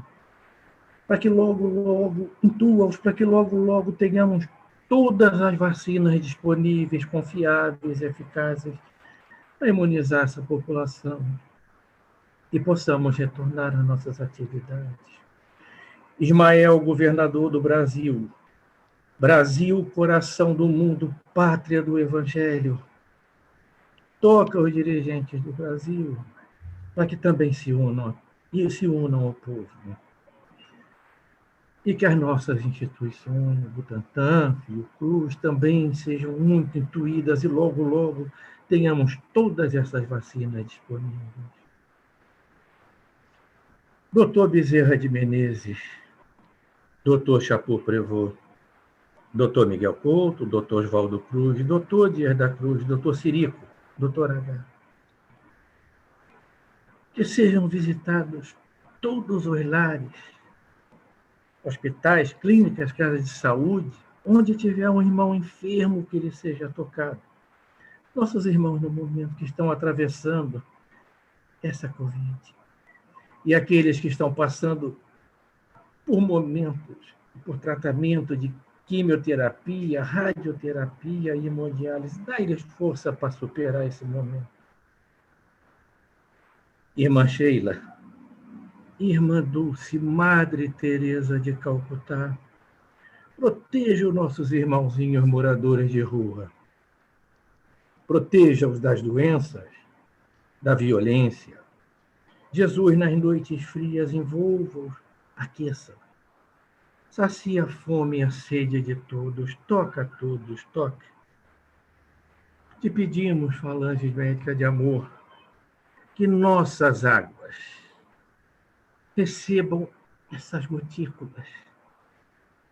para que logo, intua-os, para que logo tenhamos todas as vacinas disponíveis, confiáveis, eficazes, para imunizar essa população e possamos retornar às nossas atividades. Ismael, governador do Brasil, Brasil, coração do mundo, pátria do Evangelho, toca os dirigentes do Brasil, para que também se unam ao povo. E que as nossas instituições, Butantan, Fiocruz, também sejam muito intuídas e logo tenhamos todas essas vacinas disponíveis. Doutor Bezerra de Menezes, doutor Chapur Prevot, doutor Miguel Couto, doutor Oswaldo Cruz, doutor Dias da Cruz, doutor Cirico, doutor H. Que sejam visitados todos os lares, hospitais, clínicas, casas de saúde, onde tiver um irmão enfermo, que ele seja tocado. Nossos irmãos, no momento que estão atravessando essa Covid, e aqueles que estão passando por momentos, por tratamento de quimioterapia, radioterapia e hemodiálise, dá-lhes força para superar esse momento. Irmã Sheila, Irmã Dulce, Madre Teresa de Calcutá, proteja os nossos irmãozinhos moradores de rua. Proteja-os das doenças, da violência. Jesus, nas noites frias, envolva-os, aqueça. Sacia a fome e a sede de todos, toca a todos, toque. Te pedimos, falange médica de amor, que nossas águas recebam essas gotículas,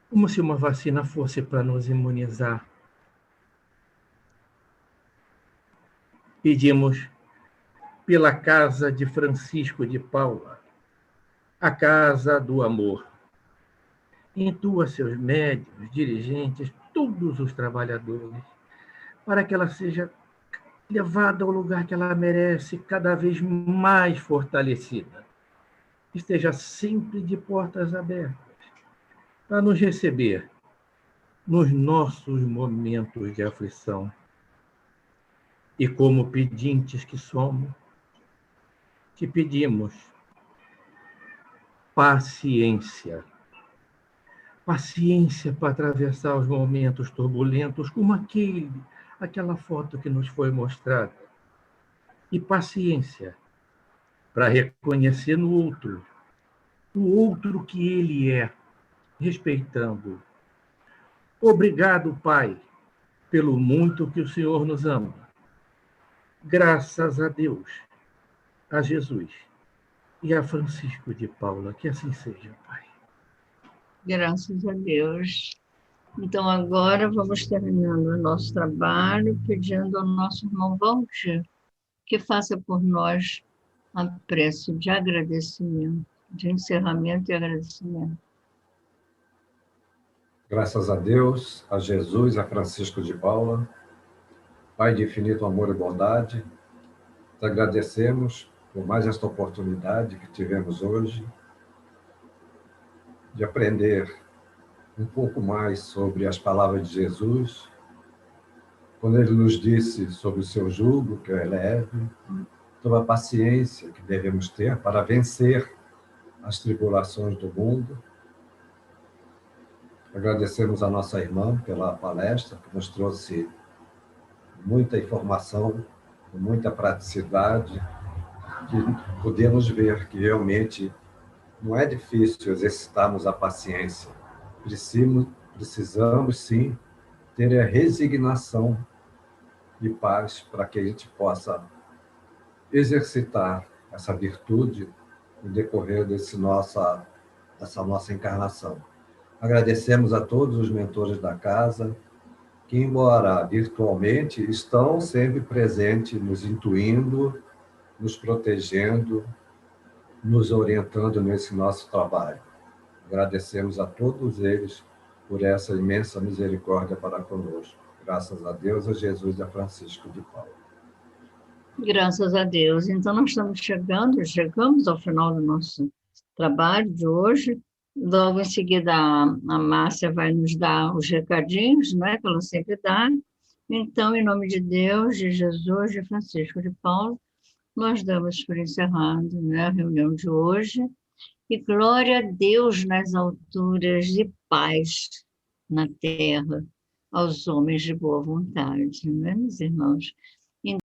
como se uma vacina fosse para nos imunizar. Pedimos pela casa de Francisco de Paula, a casa do amor. Intua seus médicos, dirigentes, todos os trabalhadores, para que ela seja levada ao lugar que ela merece, cada vez mais fortalecida. Esteja sempre de portas abertas para nos receber nos nossos momentos de aflição. E como pedintes que somos, te pedimos paciência. Paciência para atravessar os momentos turbulentos, como aquela foto que nos foi mostrada. E paciência para reconhecer no outro, o outro que ele é, respeitando. Obrigado, Pai, pelo muito que o Senhor nos ama. Graças a Deus, a Jesus e a Francisco de Paula, que assim seja, Pai. Graças a Deus. Então, agora vamos terminando o nosso trabalho, pedindo ao nosso irmão Valdir que faça por nós a prece de agradecimento, de encerramento e agradecimento. Graças a Deus, a Jesus, a Francisco de Paula, Pai de infinito amor e bondade, te agradecemos por mais esta oportunidade que tivemos hoje de aprender um pouco mais sobre as palavras de Jesus, quando ele nos disse sobre o seu jugo, que é leve, sobre a paciência que devemos ter para vencer as tribulações do mundo. Agradecemos a nossa irmã pela palestra, que nos trouxe muita informação, muita praticidade, que podemos ver que realmente não é difícil exercitarmos a paciência. Precisamos sim, ter a resignação e paz para que a gente possa exercitar essa virtude no decorrer dessa nossa encarnação. Agradecemos a todos os mentores da casa, que, embora virtualmente, estão sempre presentes, nos intuindo, nos protegendo, nos orientando nesse nosso trabalho. Agradecemos a todos eles por essa imensa misericórdia para conosco. Graças a Deus, a Jesus e a Francisco de Paula. Graças a Deus. Então, nós chegamos ao final do nosso trabalho de hoje. Logo em seguida, a Márcia vai nos dar os recadinhos, né, que ela sempre dá. Então, em nome de Deus, de Jesus, de Francisco de Paula, nós damos por encerrado, né, a reunião de hoje. E glória a Deus nas alturas e paz na terra aos homens de boa vontade, né, meus irmãos?